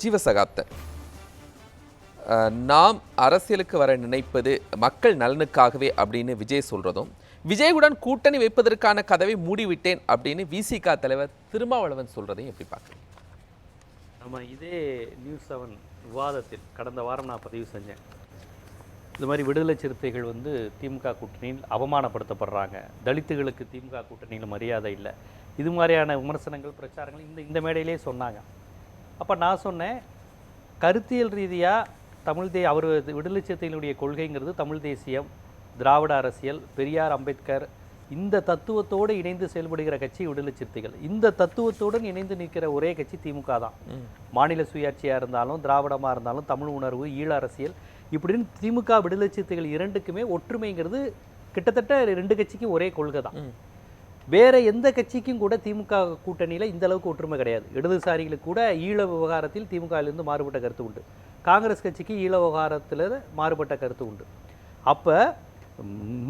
ஜீவசகாப்தன், நாம் அரசியலுக்கு வர நினைப்பது மக்கள் நலனுக்காகவே அப்படின்னு விஜய் சொல்றதும், விஜயுடன் கூட்டணி வைப்பதற்கான கதவை மூடிவிட்டேன் அப்படின்னு விசிக தலைவர் திருமாவளவன் சொல்றதையும் எப்படி பார்க்குறீங்க? நம்ம இதே நியூஸ் 7 விவாதத்தில் கடந்த வாரம் நான் பதிவு செஞ்சேன். இந்த மாதிரி விடுதலை சிறுத்தைகள் திமுக கூட்டணியில் அவமானப்படுத்தப்படுறாங்க, தலித்துகளுக்கு திமுக கூட்டணியில் மரியாதை இல்லை, இது மாதிரியான விமர்சனங்கள் பிரச்சாரங்கள் இந்த மேடையிலே சொன்னாங்க. அப்போ நான் சொன்னேன், கருத்தியல் ரீதியாக அவர் விடுதலை சிறுத்தைகளுடைய கொள்கைங்கிறது தமிழ் தேசியம், திராவிட அரசியல், பெரியார் அம்பேத்கர் இந்த தத்துவத்தோடு இணைந்து செயல்படுகிற கட்சி விடுதலை சிறுத்தைகள். இந்த தத்துவத்துடன் இணைந்து நிற்கிற ஒரே கட்சி திமுக தான். மாநில சுயாட்சியாக இருந்தாலும், திராவிடமாக இருந்தாலும், தமிழ் உணர்வு, ஈழ அரசியல், இப்படின்னு திமுக விடுதலை சிறுத்தைகள் இரண்டுக்குமே ஒற்றுமைங்கிறது கிட்டத்தட்ட 2 கட்சிக்கும் ஒரே கொள்கை தான். வேற எந்த கட்சிக்கும் கூட திமுக கூட்டணியில் இந்த அளவுக்கு ஒற்றுமை கிடையாது. இடதுசாரிகளுக்கு கூட ஈழ விவகாரத்தில் திமுகவிலிருந்து மாறுபட்ட கருத்து உண்டு, காங்கிரஸ் கட்சிக்கு ஈழ விவகாரத்தில் மாறுபட்ட கருத்து உண்டு. அப்போ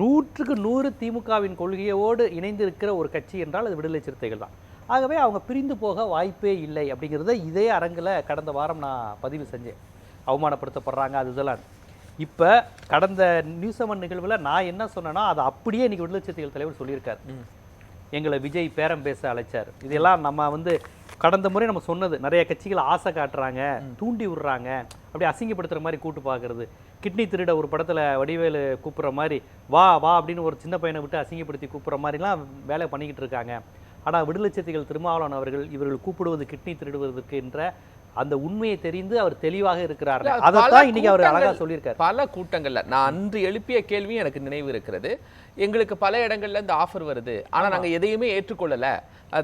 100க்கு 100 திமுகவின் கொள்கையோடு இணைந்து இருக்கிற ஒரு கட்சி என்றால் அது விடுதலை சிறுத்தைகள் தான். ஆகவே அவங்க பிரிந்து போக வாய்ப்பே இல்லை அப்படிங்கிறத இதே அரங்கில் கடந்த வாரம் நான் பதிவு செஞ்சேன். அவமானப்படுத்தப்படுறாங்க அது இதெல்லாம். இப்போ கடந்த நியூஸ் 7 நிகழ்வில் நான் என்ன சொன்னேன்னா அதை அப்படியே இன்றைக்கி விடுதலை சிறுத்தைகள் தலைவர் சொல்லியிருக்கார். எங்களை விஜய் பேரம் பேச அழைச்சார். இதெல்லாம் நம்ம கடந்த முறை நம்ம சொன்னது, நிறைய கட்சிகள் ஆசை காட்டுறாங்க, தூண்டி விடுறாங்க, அப்படி அசிங்கப்படுத்துகிற மாதிரி கூட்டு பார்க்குறது. கிட்னி திருட ஒரு படத்தில் வடிவேலு கூப்பிட்ற மாதிரி வா வா அப்படின்னு ஒரு சின்ன பையனை விட்டு அசிங்கப்படுத்தி கூப்பிட்ற மாதிரிலாம் வேலை பண்ணிக்கிட்டு இருக்காங்க. ஆனால் விடுதலை சிறுத்தைகள் திருமாவளவன் அவர்கள் இவர்கள் கூப்பிடுவது கிட்னி திருடுவதற்கு என்ற அந்த உண்மையை தெரிந்து அவர் தெளிவாக இருக்கிறார். அதைத்தான் இன்னைக்கு அவர் அழகா சொல்லியிருக்காரு. பல கூட்டங்கள்ல நான் அன்று எழுப்பிய கேள்வியும் எனக்கு நினைவு இருக்கிறது. எங்களுக்கு பல இடங்கள்ல இந்த ஆஃபர் வருது, ஆனா நாங்க எதையுமே ஏற்றுக்கொள்ளல,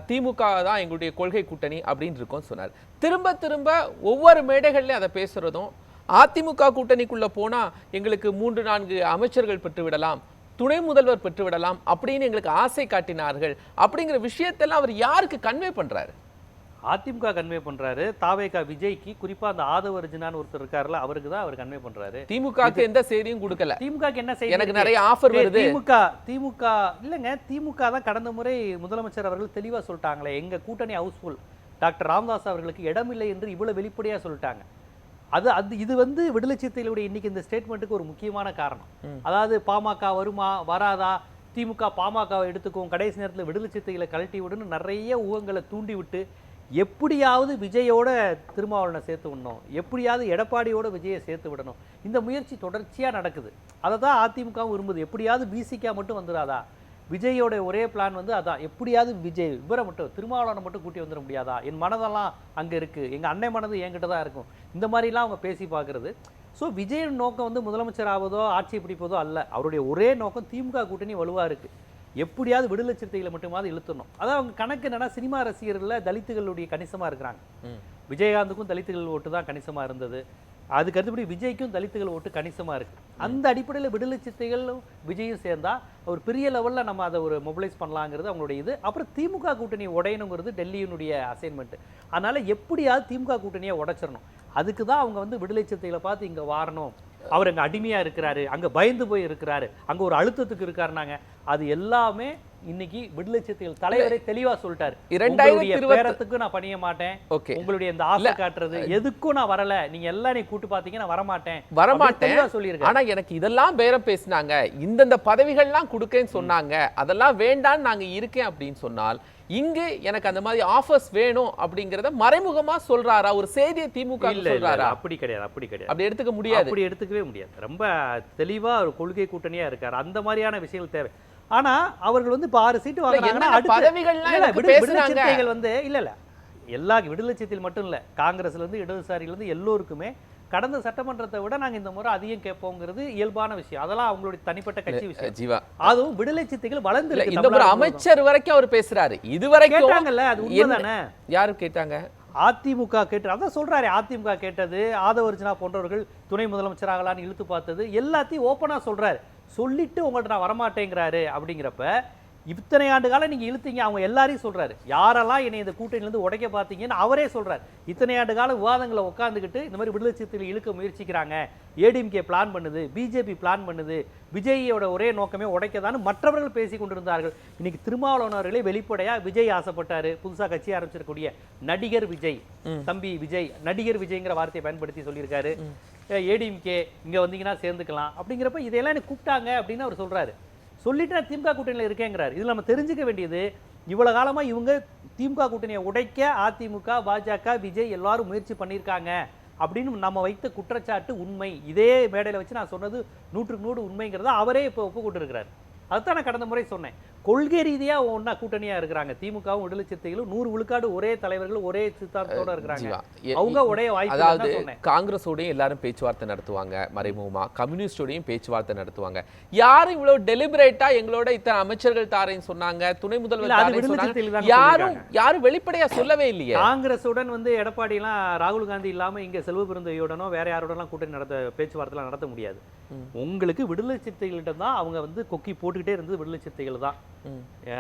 திமுக தான் எங்களுடைய கொள்கை கூட்டணி அப்படின்னு இருக்கோம் சொன்னார். திரும்ப திரும்ப ஒவ்வொரு மேடைகள்லயும் அதை பேசுறதும், அதிமுக கூட்டணிக்குள்ள போனா எங்களுக்கு 3-4 அமைச்சர்கள் பெற்றுவிடலாம், துணை முதல்வர் பெற்றுவிடலாம் அப்படின்னு எங்களுக்கு ஆசை காட்டினார்கள் அப்படிங்கிற விஷயத்தெல்லாம் அவர் யாருக்கு கன்வே பண்றாரு? அதிமுக கன்வே பண்றாரு. தாவேகா விஜய்க்கு, குறிப்பா அந்த ஆதவர்ஜினான்னு ஒருத்தர் இருக்காருல்ல, அவருக்கு தான் அவர் கன்வே பண்றாரு. திமுகக்கு எந்த செய்தியும் கொடுக்கல. திமுகக்கு என்ன செய்தி? எனக்கு நிறைய ஆஃபர் வருது. திமுக இல்லைங்க, திமுக தான் கடந்த முறை முதலமைச்சர் அவர்கள் தெளிவா சொல்லிட்டாங்களே, எங்க கூட்டணி ஹவுஸ்ஃபுல், டாக்டர் ராமதாஸ் அவர்களுக்கு இடமில்லை என்று இவ்வளவு வெளிப்படையா சொல்லிட்டாங்க. இது விடுதலை சிறுத்தைகளுடைய இன்னைக்கு இந்த ஸ்டேட்மெண்ட்டுக்கு ஒரு முக்கியமான காரணம். அதாவது பாமக வருமா வராதா, திமுக பாமகவை எடுத்துக்கும், கடைசி நேரத்தில் விடுதலை சிறுத்தைகளை கழட்டி விடுன்னு நிறைய ஊகங்களை தூண்டி விட்டு எப்படியாவது விஜயோட திருமாவளவனை சேர்த்து விடணும், எப்படியாவது எடப்பாடியோட விஜயை சேர்த்து விடணும், இந்த முயற்சி தொடர்ச்சியாக நடக்குது. அதை தான் அதிமுகவும் விரும்புது. எப்படியாவது விசிகா மட்டும் வந்துடாதா, விஜயோட ஒரே பிளான் அதான், எப்படியாவது விஜய் இவரை மட்டும் திருமாவளவனை மட்டும் கூட்டி வந்துட முடியாதா, என் மனதெல்லாம் அங்கே இருக்குது, எங்கள் அன்னை மனது என்கிட்ட தான் இருக்கும், இந்த மாதிரிலாம் அவங்க பேசி பார்க்குறது. ஸோ விஜயின் நோக்கம் முதலமைச்சர் ஆவதோ ஆட்சியை பிடிப்பதோ அல்ல, அவருடைய ஒரே நோக்கம் திமுக கூட்டணி வலுவாக இருக்குது, எப்படியாவது விடுதலை சிறுத்தைகளை மட்டுமாவது இழுத்துடணும். அதான் அவங்க கணக்கு என்னன்னா, சினிமா ரசிகர்களில் தலித்துகளுடைய கணிசமாக இருக்கிறாங்க. விஜயகாந்துக்கும் தலித்துகள் ஓட்டு தான் கணிசமாக இருந்தது, அதுக்கு அடுத்தபடி விஜய்க்கும் தலித்துகள் ஓட்டு கணிசமாக இருக்குது. அந்த அடிப்படையில் விடுதலை சிறுத்தைகளும் விஜயும் சேர்ந்தா ஒரு பெரிய லெவலில் நம்ம அதை ஒரு மொபிலைஸ் பண்ணலாங்கிறது அவங்களுடைய இது. அப்புறம் திமுக கூட்டணி உடையணுங்கிறது டெல்லியினுடைய அசைன்மெண்ட். அதனால எப்படியாவது திமுக கூட்டணியை உடைச்சிடணும். அதுக்கு தான் அவங்க விடுதலை சிறுத்தைகளை பார்த்து இங்கே வாரணும், அவர் அங்கே அடிமையாக இருக்கிறாரு, அங்கே பயந்து போய் இருக்கிறாரு, அங்கே ஒரு அழுத்தத்துக்கு இருக்காருனாங்க. அது எல்லாமே இன்னைக்கு விடுதலை சிறுத்தைகள் தலைவரே தெளிவா சொல்லிட்டாரு. 2020 நான் பணிய மாட்டேன், உங்களுடைய இந்த ஆசை காட்டுறது எதுக்கும் நான் வரல, நீங்க எல்லாம் நீ கூட்டு பாத்தீங்க, நான் வரமாட்டேன் சொல்லியிருக்கேன். ஆனா எனக்கு இதெல்லாம் பேரம் பேசினாங்க, இந்த பதவிகள்லாம் கொடுக்கேன்னு சொன்னாங்க, அதெல்லாம் வேண்டான்னு நாங்க இருக்கேன் அப்படின்னு சொன்னால், இங்கு எனக்கு அந்த மாதிரி ஆஃபர்ஸ் வேணும் அப்படிங்கறத மறைமுகமா சொல்றாரா? ஒரு செய்தியை திமுக சொல்றாரா? அப்படி கிடையாது, அப்படி எடுத்துக்க முடியாது, அப்படி எடுத்துக்கவே முடியாது. ரொம்ப தெளிவா ஒரு கொள்கை கூட்டணியா இருக்காரு. அந்த மாதிரியான விஷயங்கள் தேவை. ஆனா அவர்கள் இப்ப 6 சீட்டு வாங்குறாங்கன்னா விடுதலை சிறுத்தைகள் இல்ல எல்லா விடுதலை சிறுத்தைகள் மட்டும் இல்ல, காங்கிரஸ்ல இருந்து இடதுசாரிகள் இருந்து எல்லோருக்குமே கடந்த சட்டமன்றத்தை விட நாங்க இந்த முறை அதிகம் கேட்போங்கிறது இயல்பான விஷயம். அதெல்லாம் அவங்களுடைய தனிப்பட்ட கட்சி விஷயம். ஜீவா, அதுவும் விடுதலை சிறுத்தைகள் வளர்ந்து இந்த ஒரு அமைச்சர் வரைக்கும் அவர் பேசுறாரு. இதுவரைக்கும் கேட்டாங்கல்ல, அது உண்மைதானே? யாரு கேட்டாங்க? அதிமுக கேட்டு, அதான் சொல்றாரு, அதிமுக கேட்டது, ஆதவர்ஜினா போன்றவர்கள் துணை முதலமைச்சர் ஆகலான்னு இழுத்து பார்த்தது எல்லாத்தையும் ஓப்பனா சொல்றாரு. சொல்லிட்டு உங்கள்கிட்ட நான் வரமாட்டேங்கிறாரு. அப்படிங்கிறப்ப இத்தனை ஆண்டு காலம் நீங்க இழுத்தீங்க, அவங்க எல்லாரையும் சொல்றாரு. யாரெல்லாம் என்னை இந்த கூட்டணியிலிருந்து உடைக்க பார்த்தீங்கன்னு அவரே சொல்றாரு. இத்தனை ஆண்டு கால விவாதங்களை உட்காந்துக்கிட்டு இந்த மாதிரி விடுதலை சிறுத்தைகள் இழுக்க முயற்சிக்கிறாங்க, ஏடிஎம்கே பிளான் பண்ணுது, பிஜேபி பிளான் பண்ணுது, விஜயோட ஒரே நோக்கமே உடைக்கதான்னு மற்றவர்கள் பேசி கொண்டிருந்தார்கள். இன்னைக்கு திருமாவளவன் அவர்களே வெளிப்படையா விஜய் ஆசைப்பட்டாரு, புதுசா கட்சி ஆரம்பிச்சிருக்கக்கூடிய நடிகர் விஜய், தம்பி விஜய், நடிகர் விஜய்ங்கிற வார்த்தையை பயன்படுத்தி சொல்லியிருக்காரு. ஏடிஎம்கே இங்க வந்தீங்கன்னா சேர்ந்துக்கலாம் அப்படிங்கிறப்ப இதையெல்லாம் எனக்கு கூப்பிட்டாங்க அப்படின்னு அவர் சொல்றாரு. சொல்லிட்டு நான் திமுக கூட்டணியில் இருக்கேங்கிறார். இதில் நம்ம தெரிஞ்சுக்க வேண்டியது, இவ்வளவு காலமா இவங்க திமுக கூட்டணியை உடைக்க அதிமுக, பாஜக, விஜய் எல்லாரும் முயற்சி பண்ணியிருக்காங்க அப்படின்னு நம்ம வைத்த குற்றச்சாட்டு உண்மை. இதே மேடையில் வச்சு நான் சொன்னது 100க்கு 100 உண்மைங்கிறத அவரே இப்போ ஒப்புக்கொண்டு இருக்கிறார். அதுதான் நான் கடந்த முறை சொன்னேன். கொள்கை ரீதியா ஒன்னா கூட்டணியா இருக்கிறாங்க. திமுகவும் விடுதலை சிறுத்தைகளும் 100 விழுக்காடு ஒரே தலைவர்கள் ஒரே சித்தாந்தத்தோட இருக்கிறாங்க. அவங்க உடைய வாய்ப்பு. அதாவது காங்கிரஸோடயும் எல்லாரும் பேச்சுவார்த்தை நடத்துவாங்க மறைமுகமா, கம்யூனிஸ்டோடையும் பேச்சுவார்த்தை நடத்துவாங்க. யாரும் இவ்வளவு டெலிபரேட்டா எங்களோட இத்தனை அமைச்சர்கள் தாரேன்னு சொன்னாங்க, துணை முதல்வர் தாரேன்னு சொன்னாங்க, யாரும் வெளிப்படையா சொல்லவே இல்லையே. காங்கிரசுடன் வந்து எடப்பாடி எல்லாம் ராகுல் காந்தி இல்லாம இங்க செல்வ பெருந்தையுடனோ வேற யாரோடலாம் கூட்டணி பேச்சுவார்த்தை நடத்த முடியாது. உங்களுக்கு விடுதலை சிறுத்தைகள்கிட்ட தான் அவங்க வந்து கொக்கி போட்டுக்கிட்டே இருந்தது. விடுதலை சிறுத்தைகள் தான்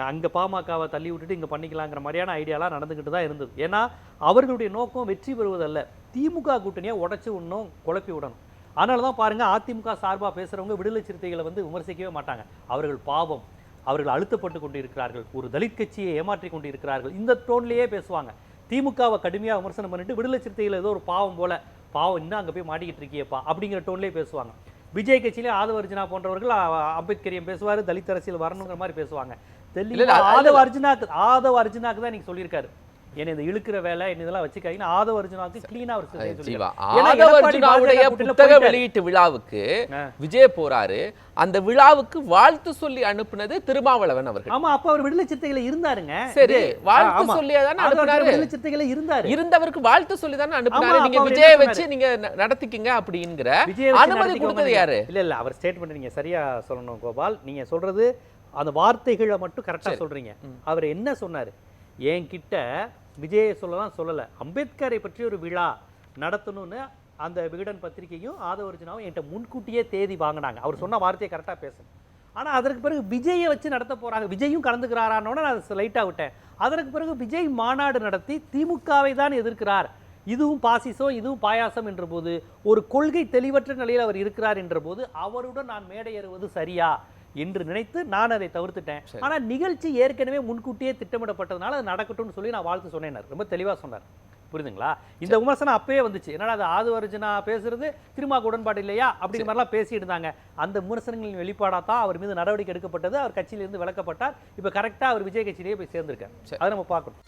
அங்க பாமகவை தள்ளி விட்டுட்டு இங்க பண்ணிக்கலாங்கிற மாதிரியான ஐடியாலாம் நடந்துகிட்டு தான் இருந்தது. ஏன்னா அவர்களுடைய நோக்கம் வெற்றி பெறுவதல்ல, திமுக கூட்டணியை உடைச்சு விடணும், குழப்பி விடணும். அதனால தான் பாருங்க, அதிமுக சார்பா பேசுறவங்க விடுதலை சிறுத்தைகளை வந்து விமர்சிக்கவே மாட்டாங்க. அவர்கள் பாவம், அவர்கள் அழுத்தப்பட்டு கொண்டு இருக்கிறார்கள், ஒரு தலித் கட்சியை ஏமாற்றி கொண்டு இருக்கிறார்கள், இந்த டோன்லயே பேசுவாங்க. திமுகவை கடுமையா விமர்சனம் பண்ணிட்டு விடுதலை சிறுத்தைகள் ஏதோ ஒரு பாவம் போல, பாவம் இன்னும் அங்க போய் மாட்டிக்கிட்டு இருக்கியப்பா அப்படிங்கிற டோன்லயே பேசுவாங்க. விஜய் கட்சியிலே ஆதவ அர்ஜுனா போன்றவர்கள் அம்பேத்கரியம் பேசுவாரு, தலித் அரசியல் வரணுங்கிற மாதிரி பேசுவாங்க. ஆதவ அர்ஜுனாக்கு தான் நீங்க சொல்லியிருக்காரு, என்ன இந்த இழுக்கிற வேலை என்ன இதெல்லாம் வச்சுக்காதீங்க. ஆதவ அர்ஜுனாவுக்கு கிளீனா புத்தக வெளியீட்டு விழாவுக்கு விஜய் போறாரு, அந்த விழாவுக்கு வாழ்த்து சொல்லி அனுப்புனது திருமாவளவன் அவர்கள். ஆமா, அப்ப அவர் விடுதலை சிறுத்தைகளை இருந்தாருங்க. சரி, வாழ்த்து சொல்லி தானே அனுப்புனாரு. விடுதலை சிறுத்தைகளை இருந்தாரு, இருந்தவருக்கு வாழ்த்து சொல்லி தானே அனுப்புனாரு. நீங்க விஜயை வச்சு நீங்க நடத்திக்கிங்க அப்படிங்கிற அனுமதி கொடுத்தது யாரு? இல்ல அவர் ஸ்டேட்மெண்ட் நீங்க சரியா சொல்லணும் கோபால். நீங்க சொல்றது அந்த வார்த்தைகளை மட்டும் கரெக்டா சொல்றீங்க. அவர் என்ன சொன்னாரு, என்கிட்ட விஜயை சொல்லல, அம்பேத்கரை பற்றி ஒரு விழா நடத்தணும்னு அந்த விகடன் பத்திரிகையும் ஆதவ அர்ஜுனாவும் என்கிட்ட முன்கூட்டியே தேதி வாங்கினாங்க. அவர் சொன்ன வார்த்தையை கரெக்டாக பேசணும். ஆனால் அதற்கு பிறகு விஜயை வச்சு நடத்த போறாங்க, விஜயும் கலந்துக்கிறாரானோட நான் லைட்டாக விட்டேன். அதற்கு பிறகு விஜய் மாநாடு நடத்தி திமுகவை தான் எதிர்க்கிறார், இதுவும் பாசிசம் இதுவும் பாயாசம் என்ற போது, ஒரு கொள்கை தெளிவற்ற நிலையில் அவர் இருக்கிறார் என்ற போது அவருடன் நான் மேடை ஏறுவது சரியா என்று நினைத்து நான் அதை தவிர்த்துட்டேன். ஆனா நிகழ்ச்சி ஏற்கனவே முன்கூட்டியே திட்டமிடப்பட்டதுனால அது நடக்கட்டும்னு சொல்லி நான் வாழ்த்து சொன்னேன். ரொம்ப தெளிவா சொன்னார். புரியுதுங்களா? இந்த விமர்சனம் அப்பவே வந்துச்சு. என்னடா அது ஆதவ அர்ஜுனா பேசுறது திரும்ப உடன்பாடு இல்லையா அப்படிங்கிற மாதிரிலாம் பேசிட்டு இருந்தாங்க. அந்த விமர்சனங்களின் வெளிப்பாடா தான் அவர் மீது நடவடிக்கை எடுக்கப்பட்டது. அவர் கட்சியிலிருந்து விலக்கப்பட்டார். இப்ப கரெக்டா அவர் விஜய் கட்சியிலேயே போய் சேர்ந்திருக்கார். அதை நம்ம பார்க்கணும்.